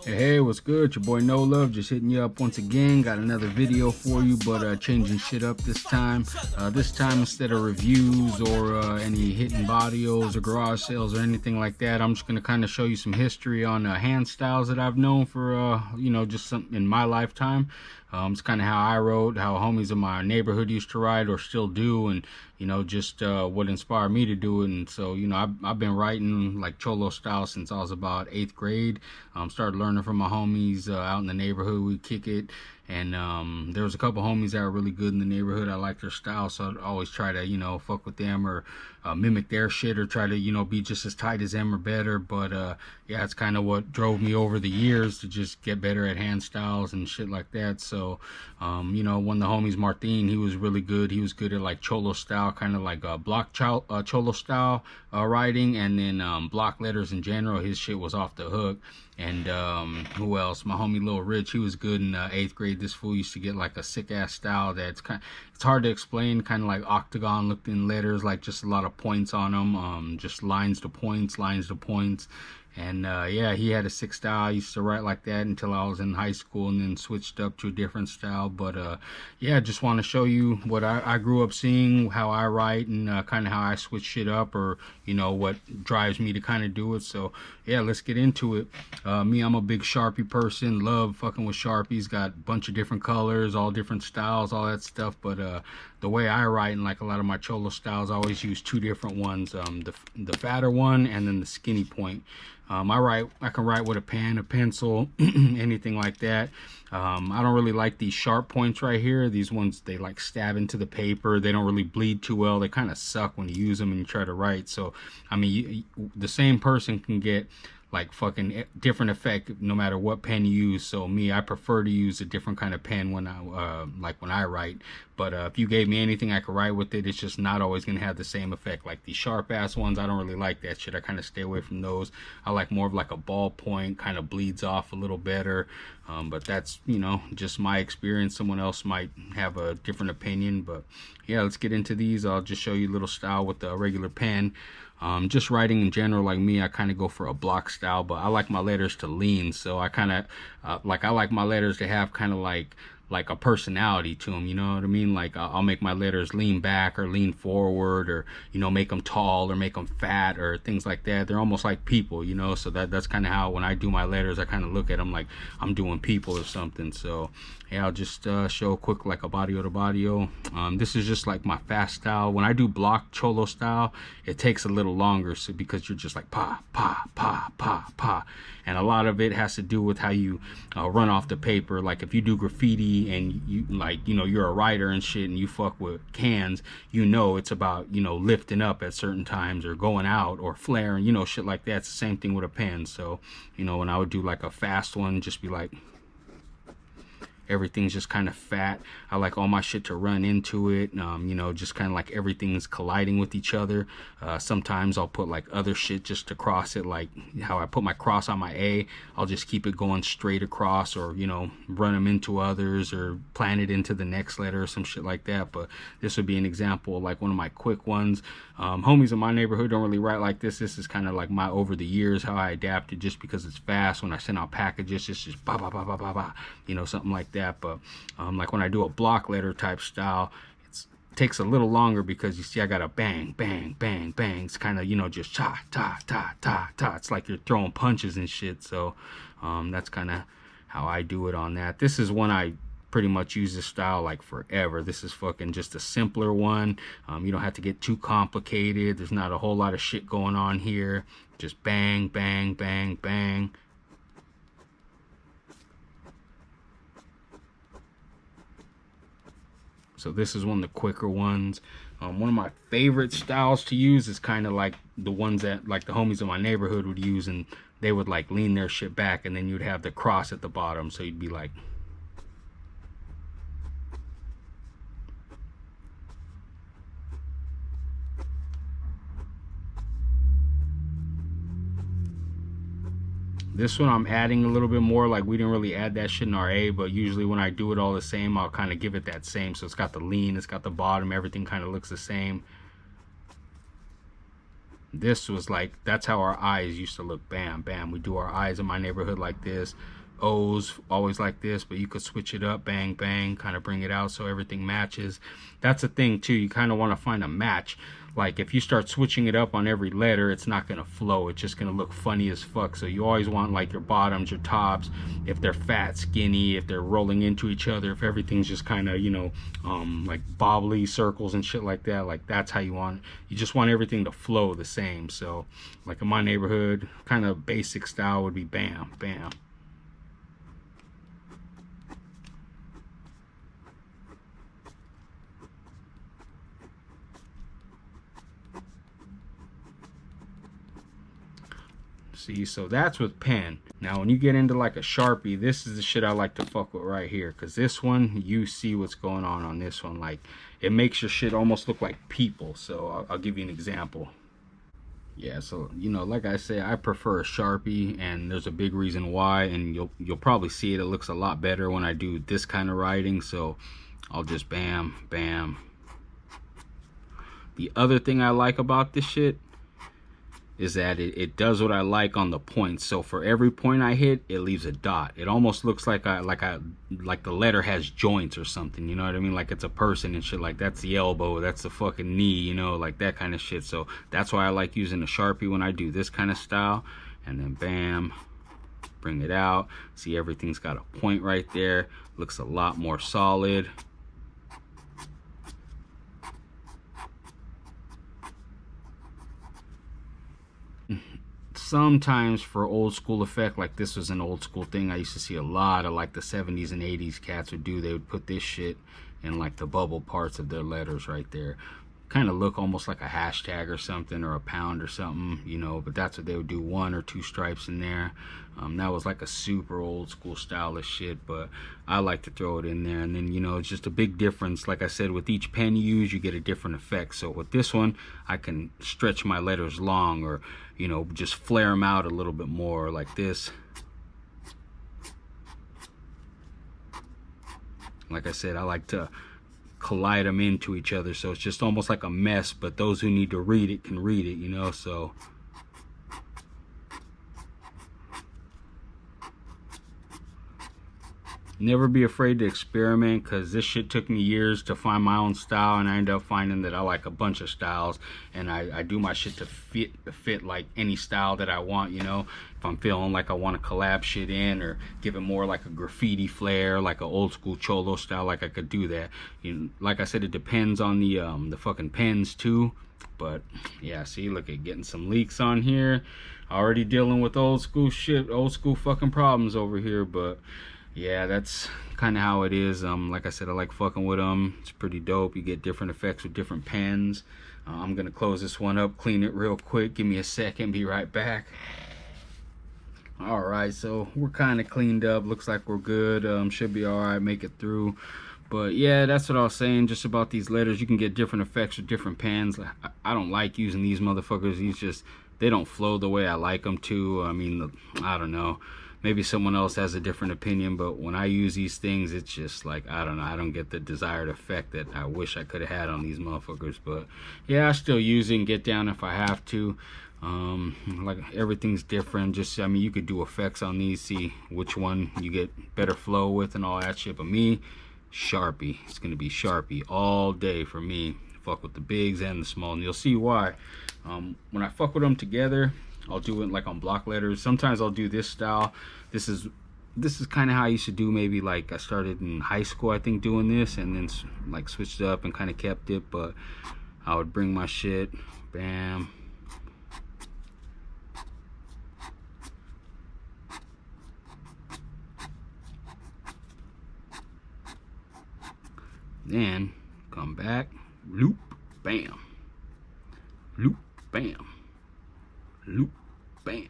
Hey, what's good? Your boy No Love just hitting you up once again. Got another video for you, but changing shit up this time. This time, instead of reviews or any hidden bodios or garage sales or anything like that, I'm just gonna kind of show you some history on hand styles that I've known for just something in my lifetime. It's kind of how I rode, how homies in my neighborhood used to ride or still do, and just what inspired me to do it. And so, I've been writing like Cholo style since I was about 8th grade. Started learning from my homies out in the neighborhood. We kick it, and there was a couple homies that were really good in the neighborhood. I liked their style, so I'd always try to fuck with them or mimic their shit or try to be just as tight as them or better. But yeah, it's kind of what drove me over the years to just get better at hand styles and shit like that. So one of the homies, Martin, he was really good. He was good at like Cholo style, kind of like block Cholo style writing, and then block letters in general. His shit was off the hook. And who else? My homie Lil Rich, he was good in 8th grade. This fool used to get like a sick ass style that's it's hard to explain, kind of like octagon looking letters, like just a lot of points on them, just lines to points, lines to points. And yeah, he had a sick style. I used to write like that until I was in high school, and then switched up to a different style. But yeah, just want to show you what I grew up seeing, how I write, and kind of how I switch shit up, or what drives me to kind of do it. So yeah, let's get into it. Me, I'm a big Sharpie person. Love fucking with Sharpies. Got a bunch of different colors, all different styles, all that stuff. But the way I write, and like a lot of my Cholo styles, I always use two different ones. The fatter one, and then the skinny point. I can write with a pen, a pencil, anything like that. I don't really like these sharp points right here. These ones, they like stab into the paper. They don't really bleed too well. They kind of suck when you use them and you try to write. So, I mean, the same person can get like fucking different effect no matter what pen you use. So me, I prefer to use a different kind of pen when I write. But if you gave me anything I could write with it, it's just not always gonna have the same effect. Like these sharp ass ones, I don't really like that shit. I kind of stay away from those. I like more of like a ballpoint, kind of bleeds off a little better. But that's just my experience. Someone else might have a different opinion. But yeah, let's get into these. I'll just show you a little style with a regular pen. Just writing in general, like me, I kind of go for a block style, but I like my letters to lean. So I kind of I like my letters to have kind of like a personality to them, you know what I mean? Like I'll make my letters lean back or lean forward, or make them tall or make them fat or things like that. They're almost like people, so that's kind of how when I do my letters, I kind of look at them like I'm doing people or something. So yeah, I'll just show a quick like a barrio to barrio. This is just like my fast style. When I do block Cholo style, it takes a little longer, so because you're just like pa pa pa pa pa, and a lot of it has to do with how you run off the paper. Like if you do graffiti and you're a writer and shit, and you fuck with cans, it's about lifting up at certain times or going out or flaring, shit like that. It's the same thing with a pen. So when I would do like a fast one, just be like, everything's just kind of fat. I like all my shit to run into it. Just kind of like everything's colliding with each other. Sometimes I'll put like other shit just to cross it, like how I put my cross on my A. I'll just keep it going straight across, or run them into others, or plant it into the next letter or some shit like that. But this would be an example of like one of my quick ones. Homies in my neighborhood don't really write like this. This is kind of like my over the years how I adapted, just because it's fast. When I send out packages, it's just ba ba ba ba ba ba, something like that. But like when I do a block letter type style, it takes a little longer, because you see I got a bang bang bang bang. It's kind of just ta ta ta ta ta. It's like you're throwing punches and shit. So that's kind of how I do it on that. This is one I pretty much use this style like forever. This is fucking just a simpler one. You don't have to get too complicated. There's not a whole lot of shit going on here. Just bang bang bang bang. So this is one of the quicker ones. One of my favorite styles to use is kind of like the ones that like the homies in my neighborhood would use, and they would like lean their shit back, and then you'd have the cross at the bottom. So you'd be like, this one I'm adding a little bit more. Like we didn't really add that shit in RA, but usually when I do it all the same, I'll kind of give it that same. So it's got the lean, it's got the bottom, everything kind of looks the same. This was like, that's how our eyes used to look. Bam, bam. We do our eyes in my neighborhood like this. O's always like this, but you could switch it up, bang, bang, kind of bring it out so everything matches. That's a thing too. You kind of want to find a match. Like if you start switching it up on every letter, it's not going to flow. It's just going to look funny as fuck. So you always want like your bottoms, your tops, if they're fat, skinny, if they're rolling into each other, if everything's just kind of, you know, like bobbly circles and shit like that. Like that's how you want, you just want everything to flow the same. So like in my neighborhood, kind of basic style would be bam, bam. See, so that's with pen. Now when you get into like a Sharpie, this is the shit I like to fuck with right here, because this one, you see what's going on this one. Like it makes your shit almost look like people. So I'll give you an example. Yeah, so you know, like I say, I prefer a Sharpie, and there's a big reason why, and you'll probably see it. It looks a lot better when I do this kind of writing. So I'll just bam, bam. The other thing I like about this shit is that it does what I like on the points. So for every point I hit, it leaves a dot. It almost looks like the letter has joints or something, you know what I mean? Like it's a person and shit. Like that's the elbow, that's the fucking knee, you know, like that kind of shit. So that's why I like using a Sharpie when I do this kind of style. And then bam, bring it out. See, everything's got a point right there. Looks a lot more solid. Sometimes for old school effect, like this was an old school thing I used to see a lot of, like the 70s and 80s cats would do. They would put this shit in like the bubble parts of their letters right there. Kind of look almost like a hashtag or something, or a pound or something, you know, but that's what they would do, 1 or 2 stripes in there. That was like a super old school style of shit, but I like to throw it in there. And then, you know, it's just a big difference. Like I said, with each pen you use, you get a different effect. So with this one, I can stretch my letters long, or, you know, just flare them out a little bit more like this. Like I said, I like to collide them into each other, so it's just almost like a mess, but those who need to read it can read it, you know. So never be afraid to experiment, because this shit took me years to find my own style, and I ended up finding that I like a bunch of styles, and I do my shit to fit like any style that I want, you know. If I'm feeling like I want to collab shit in, or give it more like a graffiti flair, like an old school Cholo style, like I could do that. You know, like I said, it depends on the fucking pens too. But yeah, see, look at getting some leaks on here. Already dealing with old school shit, old school fucking problems over here, but yeah, that's kind of how it is. Like I said, I like fucking with them. It's pretty dope. You get different effects with different pens. I'm gonna close this one up, clean it real quick. Give me a second, be right back. All right, so we're kind of cleaned up. Looks like we're good. Should be all right, make it through. But yeah, that's what I was saying just about these letters. You can get different effects with different pens. I don't like using these motherfuckers. These just, they don't flow the way I like them to. I mean, I don't know. Maybe someone else has a different opinion, but when I use these things, it's just like, I don't know, I don't get the desired effect that I wish I could have had on these motherfuckers. But yeah, I still use it and get down if I have to. Like everything's different. Just, I mean, you could do effects on these, see which one you get better flow with and all that shit. But me, Sharpie, it's gonna be Sharpie all day for me. Fuck with the bigs and the small, and you'll see why. When I fuck with them together, I'll do it like on block letters. Sometimes I'll do this style. This is kind of how I used to do, maybe like I started in high school, I think, doing this, and then like switched it up and kind of kept it. But I would bring my shit, bam, then come back, loop, bam, loop, bam, loop, bam.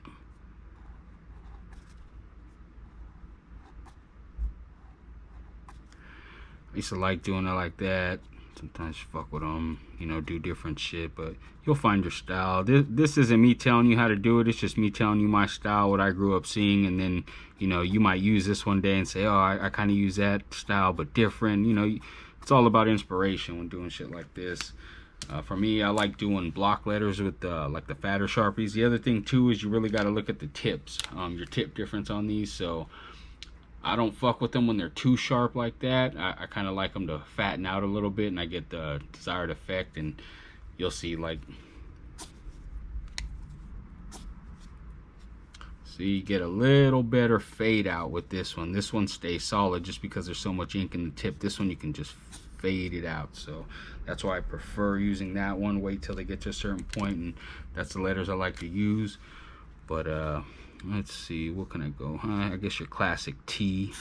I used to like doing it like that. Sometimes fuck with them, you know, do different shit, but you'll find your style. This isn't me telling you how to do it. It's just me telling you my style, what I grew up seeing, and then, you know, you might use this one day and say, oh, I kind of use that style, but different. You know, it's all about inspiration when doing shit like this. For me, I like doing block letters with like the fatter Sharpies. The other thing too is you really got to look at the tips, your tip difference on these. So I don't fuck with them when they're too sharp like that. I kind of like them to fatten out a little bit, and I get the desired effect. And you'll see, like, see, you get a little better fade out with this one. This one stays solid just because there's so much ink in the tip. This one you can just fade it out, so that's why I prefer using that one. Wait till they get to a certain point, and that's the letters I like to use. But let's see, what can I go? I guess your classic T.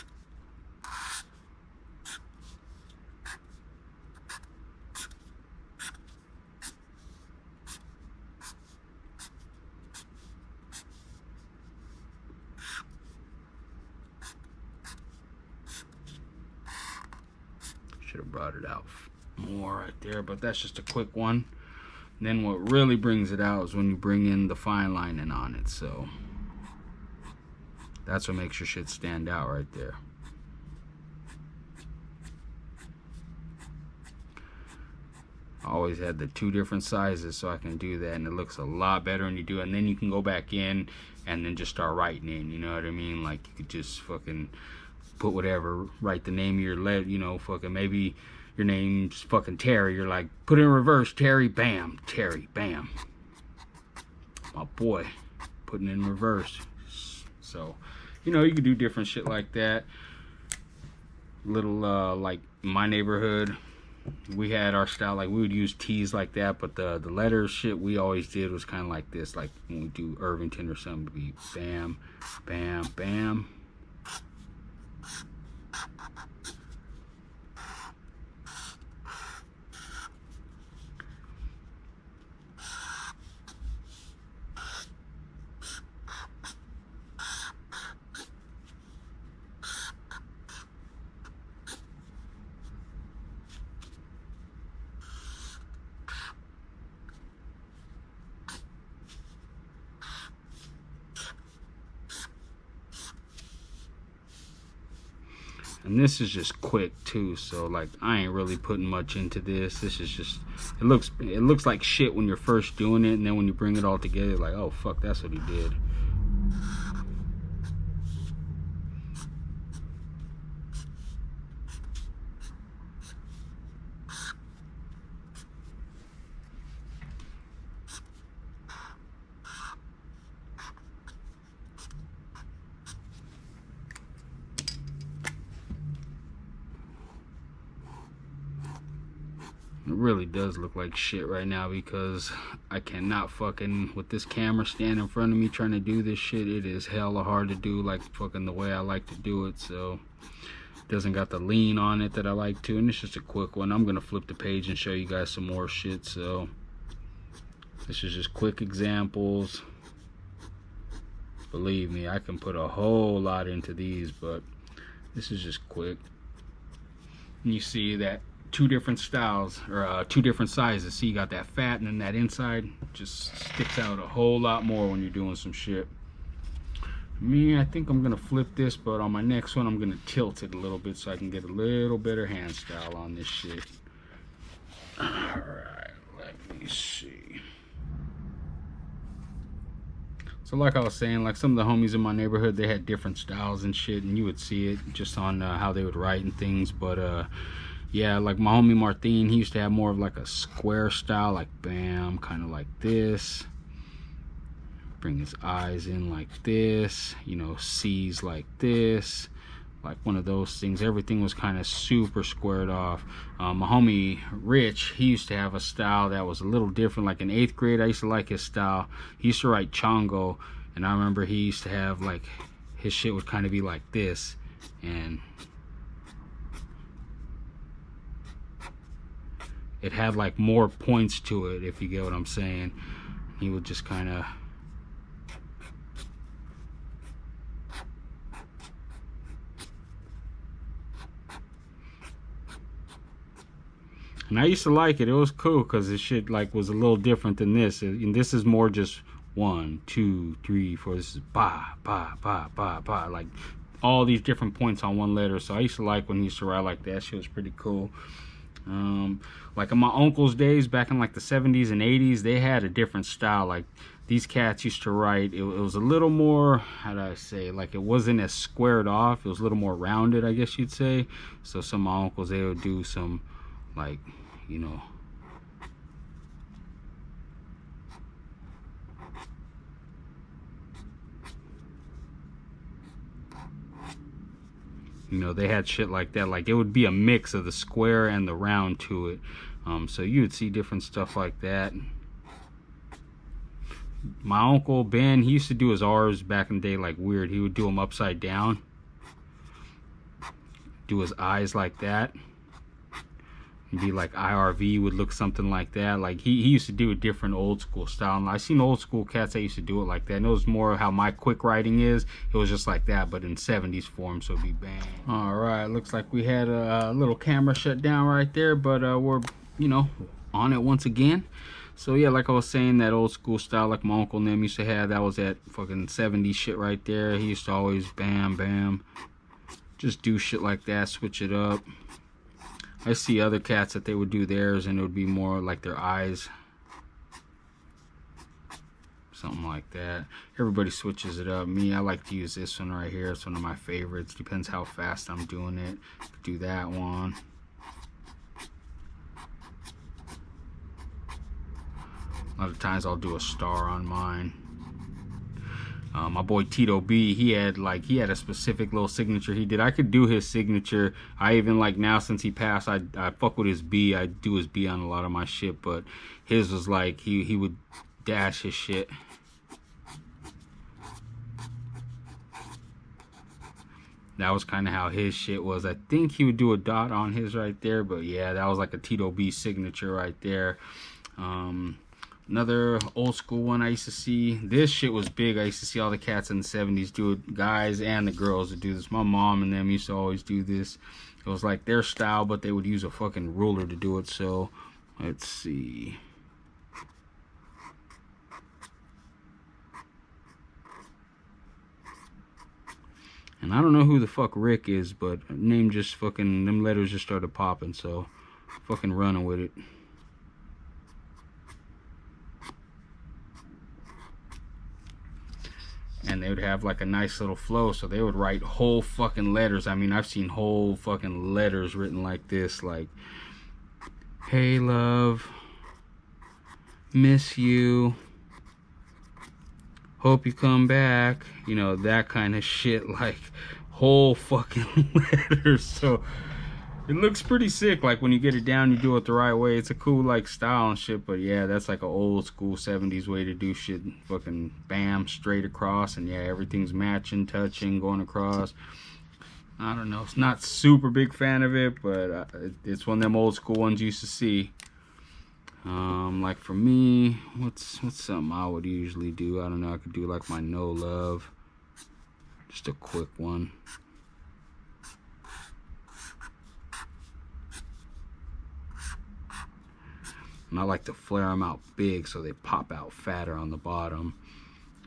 Should have brought it out more right there, but that's just a quick one. And then what really brings it out is when you bring in the fine lining on it. So that's what makes your shit stand out right there. I always had the 2 different sizes so I can do that, and it looks a lot better when you do it. And then you can go back in and then just start writing in, you know what I mean? Like, you could just fucking put whatever, write the name of your letter, you know, fucking maybe your name's fucking Terry, you're like, put it in reverse, Terry, bam, Terry, bam. My boy, putting it in reverse. So, you know, you can do different shit like that. Little, like, in my neighborhood, we had our style, like, we would use T's like that, but the letter shit we always did was kind of like this, like when we do Irvington or something, it'd be bam, bam, bam. And this is just quick too, so like I ain't really putting much into this. This is just, it looks like shit when you're first doing it, and then when you bring it all together, like, oh fuck, that's what he did. It really does look like shit right now because I cannot fucking, with this camera stand in front of me trying to do this shit, it is hella hard to do like fucking the way I like to do it. So it doesn't got the lean on it that I like to, and it's just a quick one. I'm gonna flip the page and show you guys some more shit. So this is just quick examples. Believe me, I can put a whole lot into these, but this is just quick. And you see that 2 different styles, or 2 different sizes. See, you got that fat, and then that inside just sticks out a whole lot more when you're doing some shit. Me, I think I'm gonna flip this, but on my next one I'm gonna tilt it a little bit so I can get a little better hand style on this shit. Alright, let me see. So like I was saying, like some of the homies in my neighborhood, they had different styles and shit, and you would see it just on how they would write and things. But yeah, like my homie Martin, he used to have more of like a square style, like bam, kind of like this. Bring his eyes in like this, you know, C's like this, like one of those things. Everything was kind of super squared off. My homie Rich, he used to have a style that was a little different. Like in 8th grade, I used to like his style. He used to write Chongo, and I remember he used to have like, his shit would kind of be like this, and it had like more points to it, if you get what I'm saying. He would just kind of, and I used to like it. It was cool because this shit like was a little different than this. And this is more just 1, 2, 3, 4. This is ba ba ba ba ba, like all these different points on one letter. So I used to like when he used to write like that. Shit was pretty cool. Like in my uncle's days, back in like the 70s and 80s, they had a different style. Like these cats used to write, it was a little more, how do I say, like it wasn't as squared off. It was a little more rounded, I guess you'd say. So some of my uncles, they would do some, like, you know, they had shit like that. Like it would be a mix of the square and the round to it. So you would see different stuff like that. My uncle Ben, he used to do his R's back in the day like weird. He would do them upside down, do his eyes like that. It'd be like IRV would look something like that. Like he used to do a different old school style. And I seen old school cats that used to do it like that. And it was more how my quick writing is. It was just like that, but in 70s form, so it'd be bang. All right, looks like we had a little camera shut down right there, but we're, on it once again. So yeah, like I was saying, that old school style like my uncle and them used to have, that was that fucking 70s shit right there. He used to always bam, bam, just do shit like that, switch it up. I see other cats that they would do theirs and it would be more like their eyes, something like that. Everybody switches it up. Me, I like to use this one right here. It's one of my favorites. Depends how fast I'm doing it. Do that one. A lot of times I'll do a star on mine. My boy Tito B, he had a specific little signature he did. I could do his signature. I even, like, now since he passed, I fuck with his B. I do his B on a lot of my shit, but his was like he would dash his shit. That was kind of how his shit was. I think he would do a dot on his right there, but yeah, that was like a Tito B signature right there. Another old school one I used to see. This shit was big. I used to see all the cats in the 70s do it. Guys and the girls would do this. My mom and them used to always do this. It was like their style, but they would use a fucking ruler to do it. So, let's see. And I don't know who the fuck Rick is, but name just fucking, them letters just started popping. So, fucking running with it. And they would have like a nice little flow, so they would write whole fucking letters. I mean, I've seen whole fucking letters written like this, like, hey love, miss you, hope you come back, that kind of shit, like whole fucking letters. So it looks pretty sick. Like when you get it down, you do it the right way. It's a cool like style and shit. But yeah, that's like an old school 70s way to do shit. Fucking bam, straight across. And yeah, everything's matching, touching, going across. I don't know. It's not super big fan of it, but it's one of them old school ones you used to see. Like for me, what's something I would usually do? I don't know. I could do like my no love. Just a quick one. And I like to flare them out big so they pop out fatter on the bottom.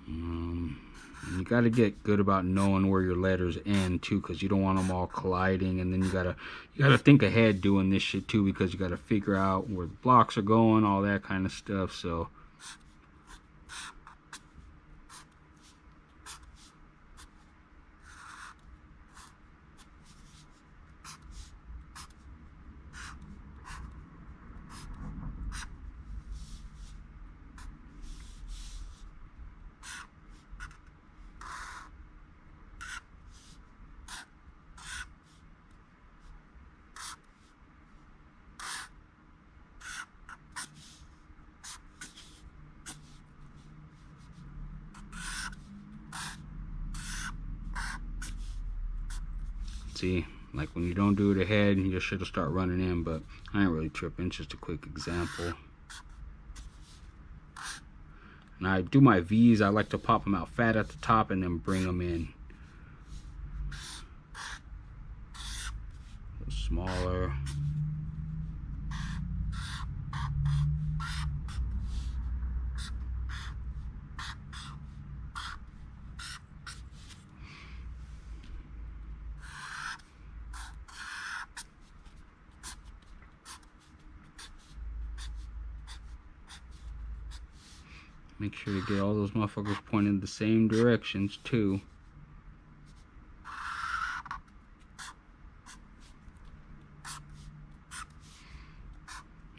You got to get good about knowing where your letters end too, because you don't want them all colliding. And then you gotta think ahead doing this shit too, because you got to figure out where the blocks are going, all that kind of stuff. So see, like when you don't do it ahead, your shit will start running in, but I ain't really tripping. It's just a quick example. And I do my V's, I like to pop them out fat at the top and then bring them in. Smaller. Make sure to get all those motherfuckers pointing the same directions too.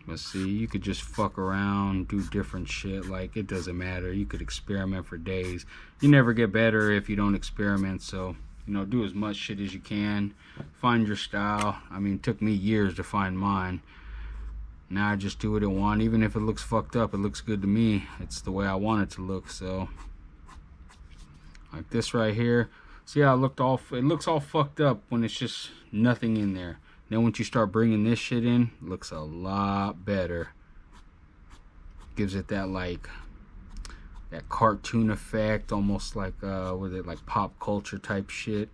But see, you could just fuck around, do different shit. Like, it doesn't matter. You could experiment for days. You never get better if you don't experiment. So, you know, do as much shit as you can. Find your style. I mean, it took me years to find mine. Now I just do what I want. Even if it looks fucked up, it looks good to me. It's the way I want it to look. So, like this right here. See how it looks all fucked up when it's just nothing in there. Then once you start bringing this shit in, it looks a lot better. Gives it that like that cartoon effect, almost like with it like pop culture type shit.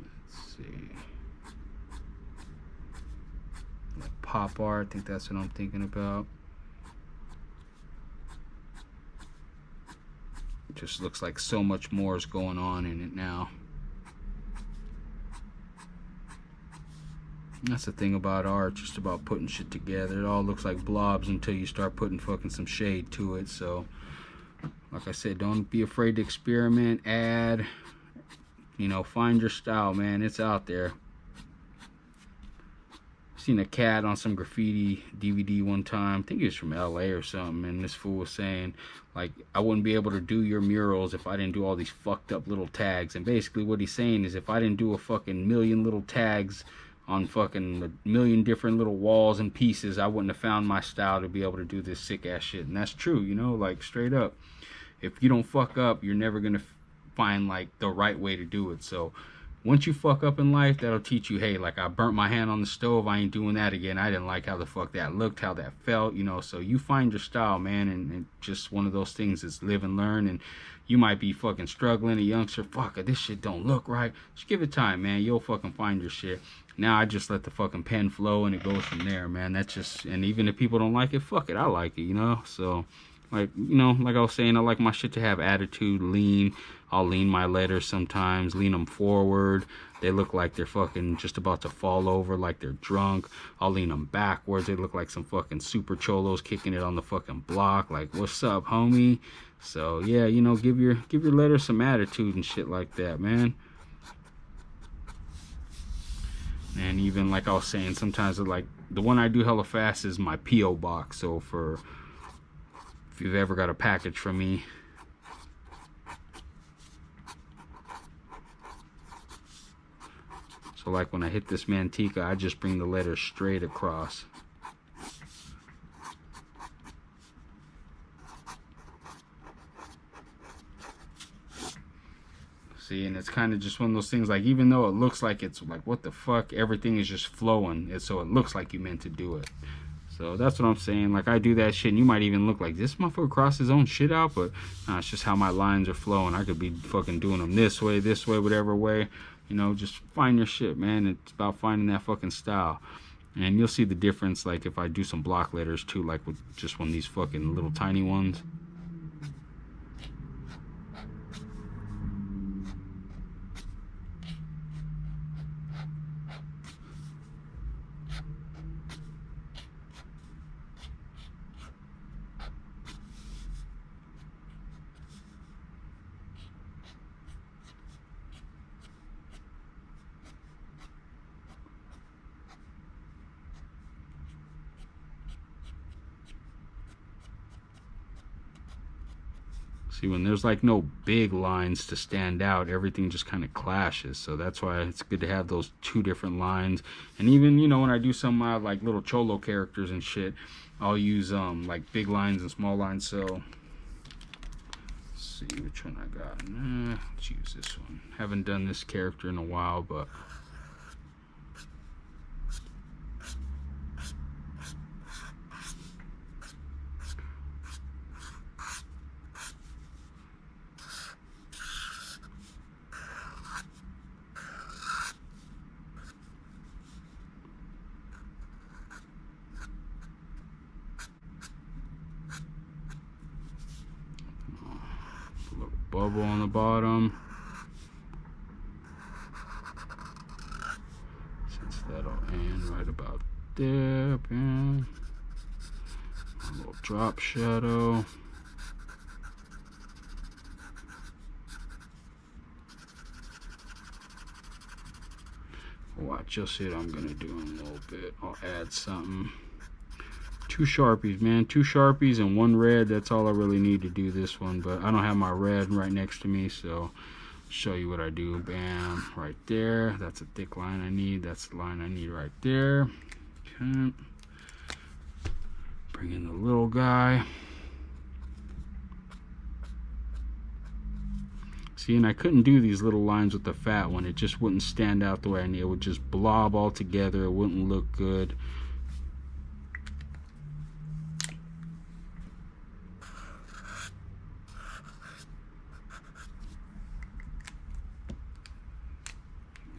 Let's see, like pop art. I think that's what I'm thinking about. It just looks like so much more is going on in it now. That's the thing about art, just about putting shit together. It all looks like blobs until you start putting fucking some shade to it. So, like I said, don't be afraid to experiment, add, you know, find your style, man. It's out there. Seen a cat on some graffiti DVD one time. I think he was from LA or something, and this fool was saying, like, I wouldn't be able to do your murals if I didn't do all these fucked up little tags. And basically what he's saying is, if I didn't do a fucking million little tags on fucking a million different little walls and pieces, I wouldn't have found my style to be able to do this sick ass shit. And that's true, you know, like straight up. If you don't fuck up, you're never gonna find like the right way to do it. So once you fuck up in life, that'll teach you, hey, like, I burnt my hand on the stove, I ain't doing that again. I didn't like how the fuck that looked, how that felt, you know. So you find your style, man, and just one of those things is live and learn. And you might be fucking struggling, a youngster, fuck, this shit don't look right. Just give it time, man. You'll fucking find your shit. Now I just let the fucking pen flow and it goes from there, man. That's just, and even if people don't like it, fuck it, I like it, you know. So, like, you know, like I was saying, I like my shit to have attitude, lean. I'll lean my letters sometimes, lean them forward. They look like they're fucking just about to fall over, like they're drunk. I'll lean them backwards. They look like some fucking super cholos kicking it on the fucking block. Like, what's up, homie? So yeah, you know, give your letters some attitude and shit like that, man. And even like I was saying, sometimes like the one I do hella fast is my P.O. box. So if you've ever got a package from me, so like when I hit this Manteca, I just bring the letter straight across. See, and it's kind of just one of those things, like, even though it looks like it's like, what the fuck, everything is just flowing, and so it looks like you meant to do it. So that's what I'm saying. Like, I do that shit, and you might even look like, this motherfucker crossed his own shit out, but it's just how my lines are flowing. I could be fucking doing them this way, whatever way. You know, just find your shit, man. It's about finding that fucking style. And you'll see the difference, like, if I do some block letters, too, like with just one of these fucking little tiny ones. See, when there's like no big lines to stand out, everything just kind of clashes. So that's why it's good to have those two different lines. And even, you know, when I do some like little Cholo characters and shit, I'll use like big lines and small lines. So let's see which one I got. Let's use this one. Haven't done this character in a while, but bubble on the bottom, since that'll end right about there. A little drop shadow. Watch, you'll see what I'm gonna do in a little bit. I'll add something. 2 Sharpies, man. 2 Sharpies and 1 red. That's all I really need to do this one. But I don't have my red right next to me, so I'll show you what I do. Bam, right there. That's a thick line I need. That's the line I need right there. Okay. Bring in the little guy. See, and I couldn't do these little lines with the fat one. It just wouldn't stand out the way I need. It would just blob all together. It wouldn't look good.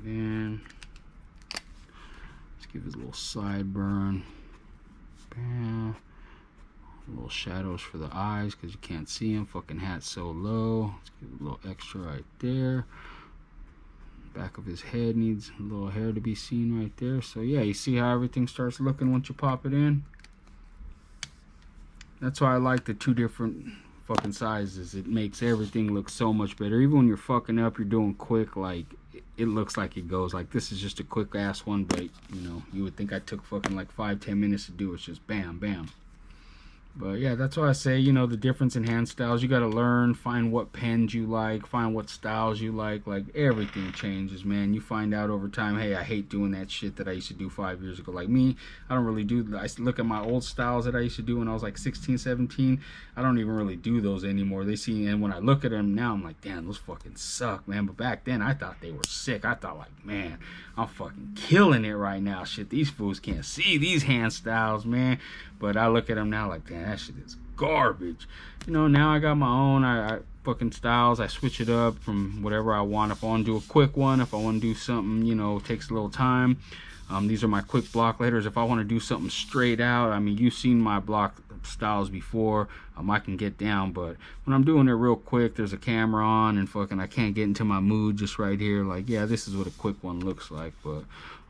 And let's give it a little sideburn. Bam. Little shadows for the eyes because you can't see them. Fucking hat's so low. Let's give it a little extra right there. Back of his head needs a little hair to be seen right there. So yeah, you see how everything starts looking once you pop it in? That's why I like the 2 different fucking sizes. It makes everything look so much better. Even when you're fucking up, you're doing quick, like it looks like it goes. Like this is just a quick ass one, but you know, you would think I took fucking like 5-10 minutes to do it. It's just bam bam. But yeah, that's why I say, you know, the difference in hand styles, you got to learn, find what pens you like, find what styles you like everything changes, man. You find out over time, hey, I hate doing that shit that I used to do 5 years ago. Like me, I don't really do, I look at my old styles that I used to do when I was like 16, 17, I don't even really do those anymore. They see, and when I look at them now, I'm like, damn, those fucking suck, man. But back then, I thought they were sick. I thought like, man, I'm fucking killing it right now. Shit, these fools can't see these hand styles, man. But I look at them now like, damn, that shit is garbage. You know, now I got my own I fucking styles. I switch it up from whatever I want. If I want to do a quick one, if I want to do something, you know, takes a little time. These are my quick block letters. If I want to do something straight out, I mean, you've seen my block styles before. I can get down, but when I'm doing it real quick, there's a camera on and fucking I can't get into my mood just right here. Like, yeah, this is what a quick one looks like. But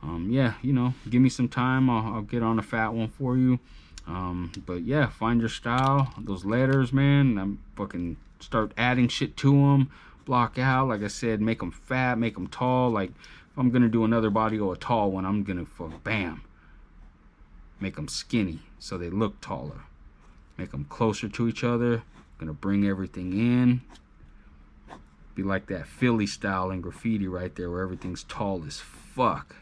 yeah, you know, give me some time. I'll get on a fat one for you. But yeah, find your style. Those letters, man, I'm fucking start adding shit to them. Block out, like I said, make them fat, make them tall. Like if I'm gonna do another body or a tall one, I'm gonna bam, make them skinny so they look taller. Make them closer to each other. Gonna bring everything in. Be like that Philly style in graffiti right there, where everything's tall as fuck.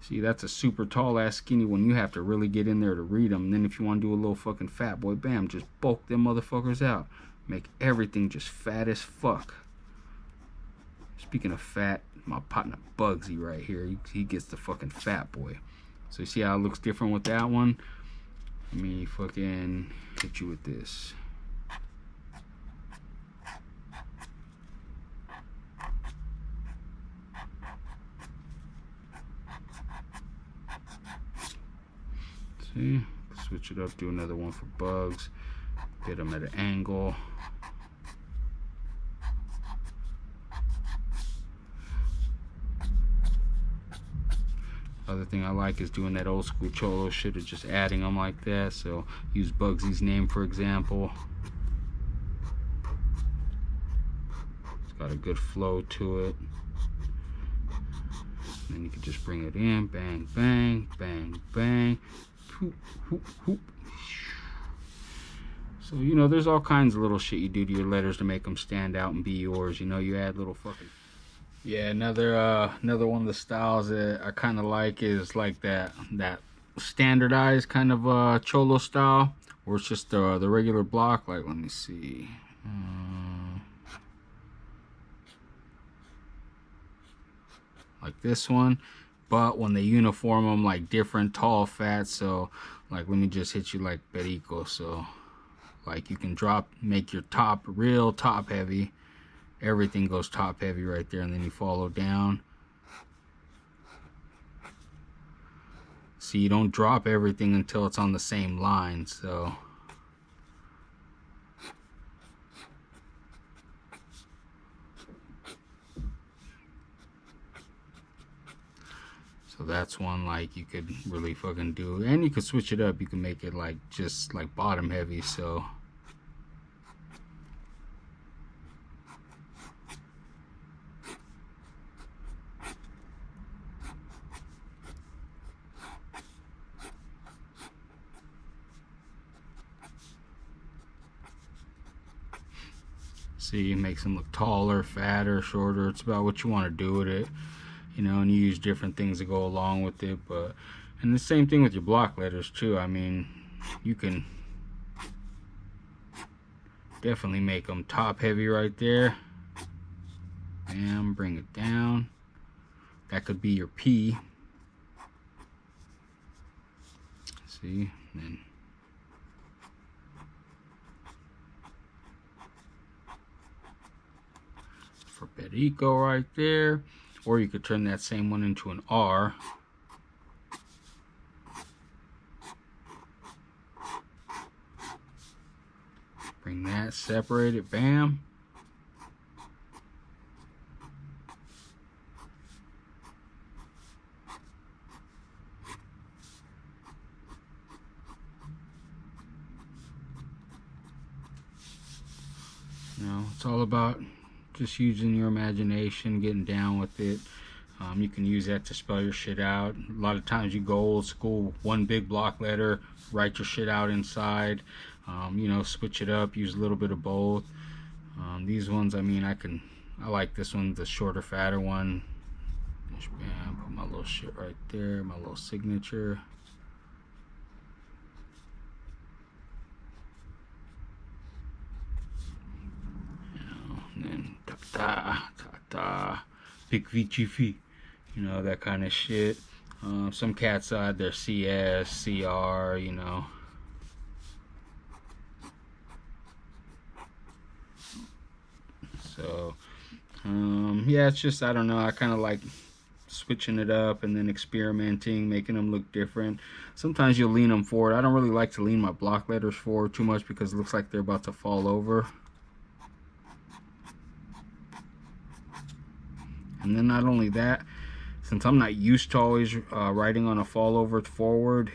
See, that's a super tall ass skinny one. You have to really get in there to read them. And then if you want to do a little fucking fat boy, bam, just bulk them motherfuckers out. Make everything just fat as fuck. Speaking of fat, my partner Bugsy right here, he gets the fucking fat boy. So you see how it looks different with that one? Let me fucking hit you with this. See, switch it up, do another one for Bugs, get them at an angle. Other thing I like is doing that old school Cholo shit of just adding them like that. So use Bugsy's name for example. It's got a good flow to it. And then you can just bring it in, bang, bang, bang, bang. Hoop, hoop, hoop. So, you know, there's all kinds of little shit you do to your letters to make them stand out and be yours. You know, you add little fucking... Yeah, another one of the styles that I kind of like is like that standardized kind of Cholo style, where it's just the regular block. Like, let me see. Like this one. But when they uniform them like different, tall, fat, so like let me just hit you like Perico. So like you can make your top real top heavy. Everything goes top heavy right there, and then you follow down. See, you don't drop everything until it's on the same line. So that's one like you could really fucking do, and you could switch it up. You can make it like just like bottom heavy. So see, it makes them look taller, fatter, shorter. It's about what you want to do with it, you know, and you use different things to go along with it. But and the same thing with your block letters too. I mean, you can definitely make them top heavy right there. Bam, bring it down. That could be your P. See, then for Perico right there. Or you could turn that same one into an R. Bring that, separate it, bam. You know, it's all about just using your imagination, getting down with it. You can use that to spell your shit out. A lot of times you go old school, one big block letter, write your shit out inside. You know, switch it up, use a little bit of both. These ones, I mean, I like this one, the shorter, fatter one. Bam, put my little shit right there, my little signature. And then ta pick vici, you know, that kind of shit. Some cats add their CS, CR, you know. So yeah, it's just, I don't know, I kind of like switching it up and then experimenting, making them look different. Sometimes you'll lean them forward. I don't really like to lean my block letters forward too much because it looks like they're about to fall over. And then not only that, since I'm not used to always writing on a fall over forward,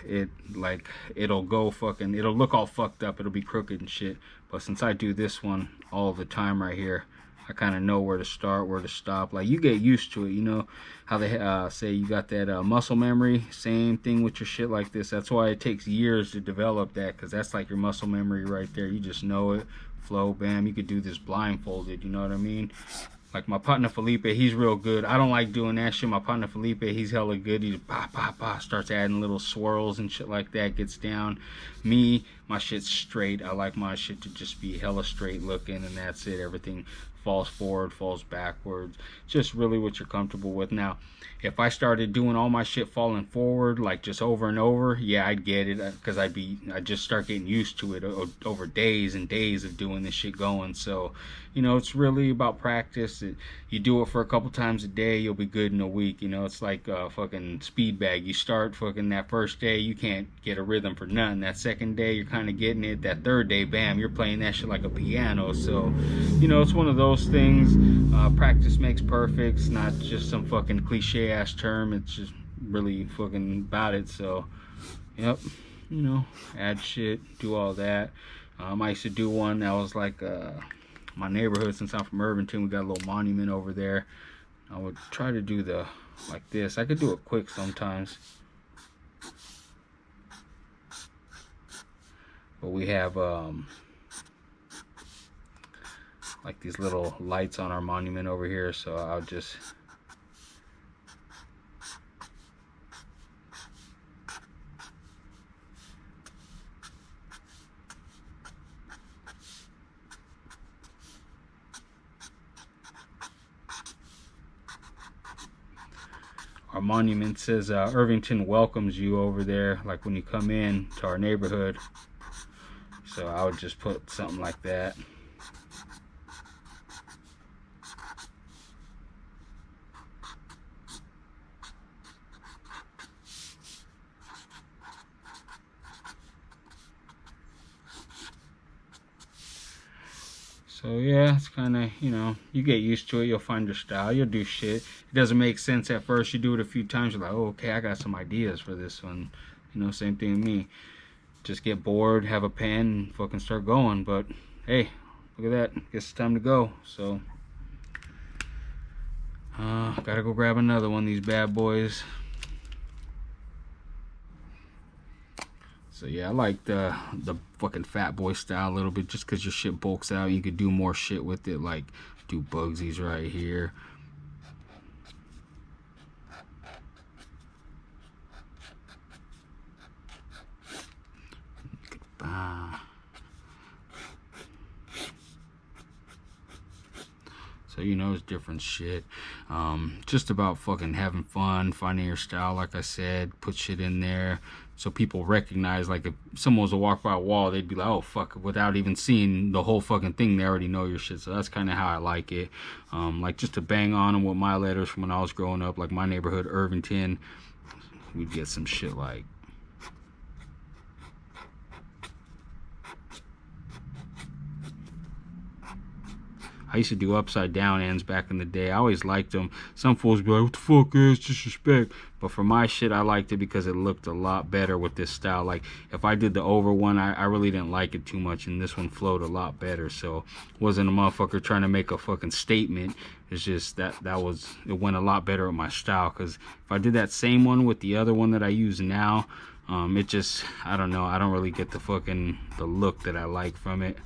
it'll look all fucked up, it'll be crooked and shit. But since I do this one all the time right here, I kind of know where to start, where to stop. Like, you get used to it, you know how they say you got that muscle memory. Same thing with your shit like this. That's why it takes years to develop that, because that's like your muscle memory right there. You just know it, flow, bam. You could do this blindfolded, you know what I mean? Like my partner Felipe, he's real good. I don't like doing that shit. My partner Felipe, he's hella good. He's starts adding little swirls and shit like that, gets down. Me, my shit's straight. I like my shit to just be hella straight looking, and that's it. Everything falls forward, falls backwards. Just really what you're comfortable with. Now, if I started doing all my shit falling forward, like just over and over, yeah, I'd get it, because I'd just start getting used to it over days and days of doing this shit going. So, you know, it's really about practice. You do it for a couple times a day, you'll be good in a week. You know, it's like a fucking speed bag. You start fucking that first day, you can't get a rhythm for nothing. That second day, you're kind of getting it. That third day, bam, you're playing that shit like a piano. So, you know, it's one of those things. Practice makes perfect. It's not just some fucking cliche ass term. It's just really fucking about it. So, yep, you know, add shit, do all that. I used to do one that was like my neighborhood. Since I'm from Irvington, we got a little monument over there. I would try to do like this. I could do it quick sometimes, but we have like these little lights on our monument over here, so I'll just our monument says Irvington welcomes you over there, like when you come in to our neighborhood. So I would just put something like that. So yeah, it's kind of, you know, you get used to it. You'll find your style. You'll do shit. It doesn't make sense at first. You do it a few times. You're like, oh, okay, I got some ideas for this one. You know, same thing with me. Just get bored, have a pen, and fucking start going. But hey, look at that. Guess it's time to go. So gotta go grab another one of these bad boys. So yeah, I like the fucking fat boy style a little bit, just because your shit bulks out. You could do more shit with it, like do Bugsies right here. You could so you know, it's different shit. Just about fucking having fun, finding your style. Like I said, put shit in there so people recognize. Like if someone was to walk by a wall, they'd be like, oh fuck, without even seeing the whole fucking thing, they already know your shit. So that's kind of how I like it. Like just to bang on them with my letters from when I was growing up, like my neighborhood, Irvington, we'd get some shit like, I used to do upside down ends back in the day. I always liked them. Some fools be like, what the fuck is disrespect? But for my shit, I liked it because it looked a lot better with this style. Like if I did the over one, I really didn't like it too much, and this one flowed a lot better. So wasn't a motherfucker trying to make a fucking statement. It's just it went a lot better with my style. Because if I did that same one with the other one that I use now, it just, I don't know, I don't really get the look that I like from it.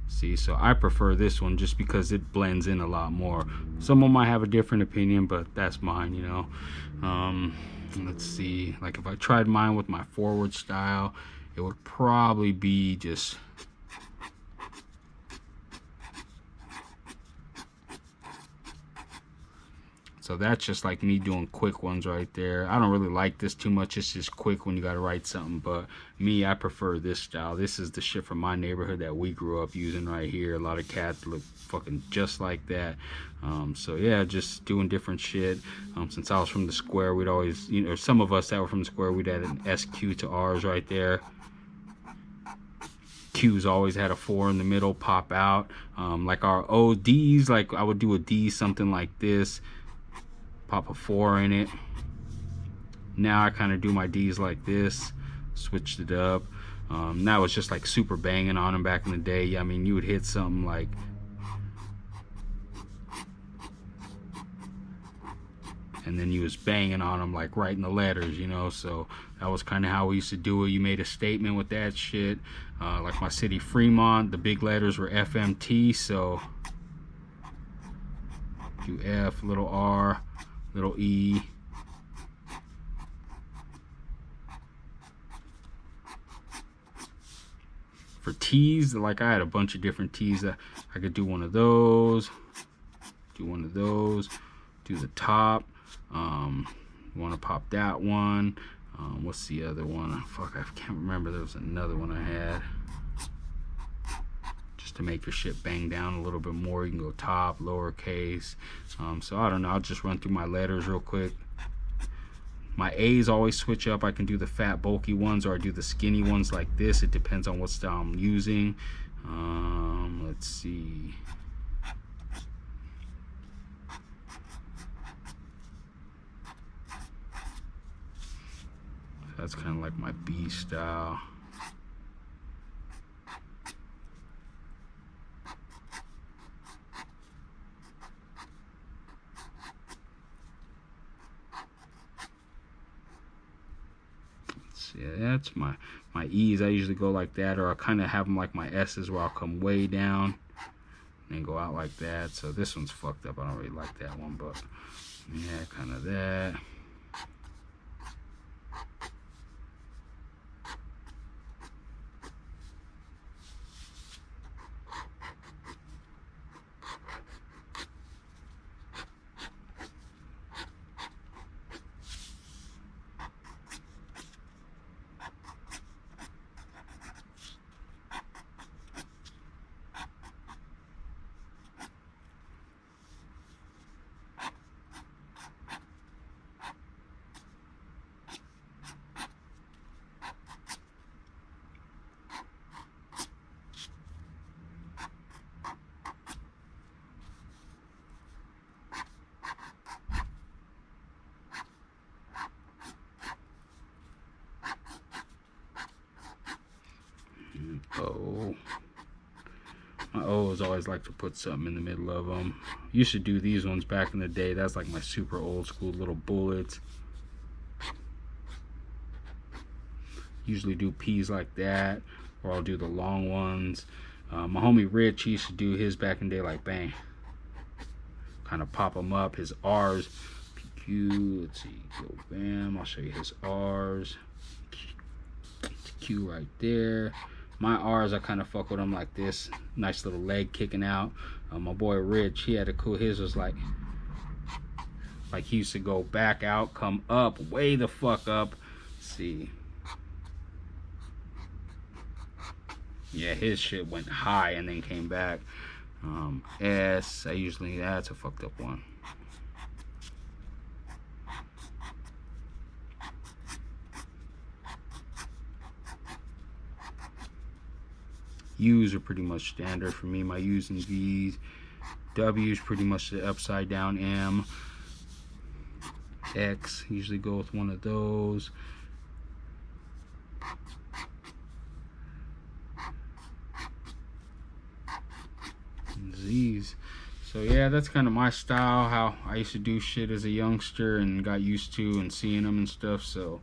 See, so I prefer this one just because it blends in a lot more. Someone might have a different opinion, but that's mine, you know. Let's see, like if I tried mine with my forward style, it would probably be just, so that's just like me doing quick ones right there. I don't really like this too much. It's just quick when you gotta write something. But me, I prefer this style. This is the shit from my neighborhood that we grew up using right here. A lot of cats look fucking just like that. So yeah, just doing different shit. Since I was from the square, we'd always, you know, some of us that were from the square, we'd add an SQ to ours right there. Q's always had a 4 in the middle, pop out. Like our ODs, like I would do a D, something like this. Pop a 4 in it. Now I kind of do my D's like this, switched it up. Now it's just like super banging on them back in the day. I mean, you would hit something like, and then you was banging on them like writing the letters, you know. So that was kind of how we used to do it. You made a statement with that shit. Like my city, Fremont, the big letters were FMT, so do F, little R, little E. For T's, like I had a bunch of different T's. I could do one of those, do one of those, do the top. Want to pop that one. What's the other one? Fuck, I can't remember. There was another one I had. Just to make your shit bang down a little bit more, you can go top, lowercase. So I don't know. I'll just run through my letters real quick. My A's always switch up. I can do the fat, bulky ones, or I do the skinny ones like this. It depends on what style I'm using. Let's see. That's kind of like my B style. Yeah, that's my E's. I usually go like that, or I kind of have them like my S's where I'll come way down and then go out like that. So this one's fucked up. I don't really like that one, but yeah, kind of that. My O's always like to put something in the middle of them. Used to do these ones back in the day. That's like my super old school little bullets. Usually do P's like that, or I'll do the long ones. My homie Rich, he used to do his back in the day like bang. Kind of pop them up. His R's, PQ, let's see, go bam. I'll show you his R's. Q right there. My R's, I kind of fuck with them like this. Nice little leg kicking out. My boy Rich, he had a cool, his was like he used to go back out, come up, way the fuck up. Let's see. Yeah, his shit went high and then came back. S, I usually, that's a fucked up one. U's are pretty much standard for me, my U's and V's. W's pretty much the upside down M. X, usually go with one of those. And Z's. So yeah, that's kind of my style, how I used to do shit as a youngster and got used to and seeing them and stuff. So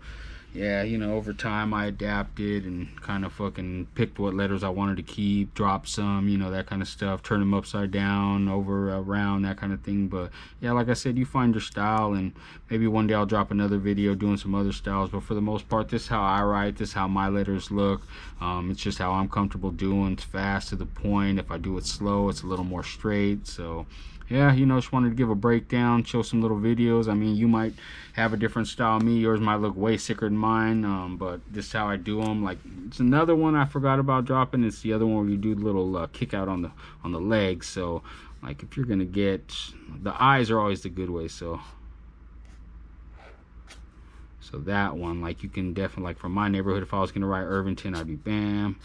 yeah, you know, over time I adapted and kind of fucking picked what letters I wanted to keep, dropped some, you know, that kind of stuff, turn them upside down, over, around, that kind of thing. But yeah, like I said, you find your style, and maybe one day I'll drop another video doing some other styles. But for the most part, this is how I write, this is how my letters look. It's just how I'm comfortable doing. It's fast, to the point. If I do it slow, it's a little more straight. So yeah, you know, just wanted to give a breakdown, show some little videos. I mean, you might have a different style than me. Yours might look way sicker than mine, but this is how I do them. Like, it's another one I forgot about dropping. It's the other one where you do the little kick out on the legs. So, like, if you're gonna get, the eyes are always the good way. So that one, like, you can definitely, like, from my neighborhood, if I was gonna write Irvington, I'd be bam.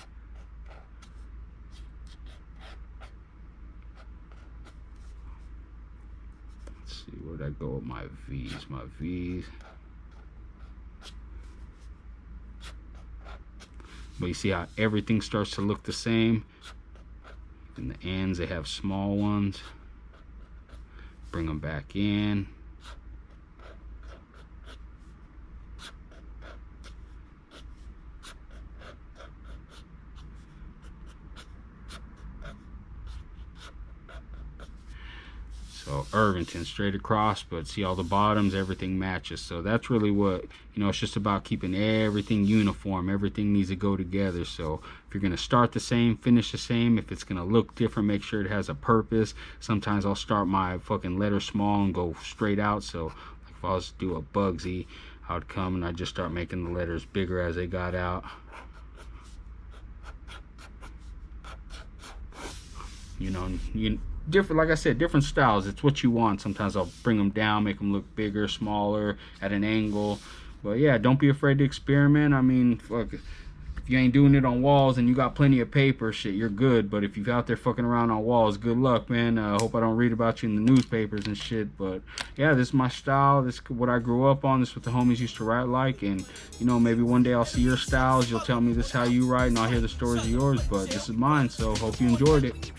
Where'd I go with my V's? My V's. But you see how everything starts to look the same? And the ends, they have small ones. Bring them back in. So Irvington straight across, but see all the bottoms, everything matches. So that's really what, you know, it's just about keeping everything uniform. Everything needs to go together. So if you're going to start the same, finish the same. If it's going to look different, make sure it has a purpose. Sometimes I'll start my fucking letter small and go straight out. So like if I was to do a Bugsy, I would come and I'd just start making the letters bigger as they got out. You know, different, like I said, different styles. It's what you want. Sometimes I'll bring them down, make them look bigger, smaller, at an angle. But yeah, don't be afraid to experiment. I mean, fuck, if you ain't doing it on walls and you got plenty of paper, shit, you're good. But if you're out there fucking around on walls, good luck, man. Hope I don't read about you in the newspapers and shit. But yeah, this is my style. This is what I grew up on. This is what the homies used to write like. And you know, maybe one day I'll see your styles. You'll tell me this is how you write, and I'll hear the stories of yours. But this is mine. So hope you enjoyed it.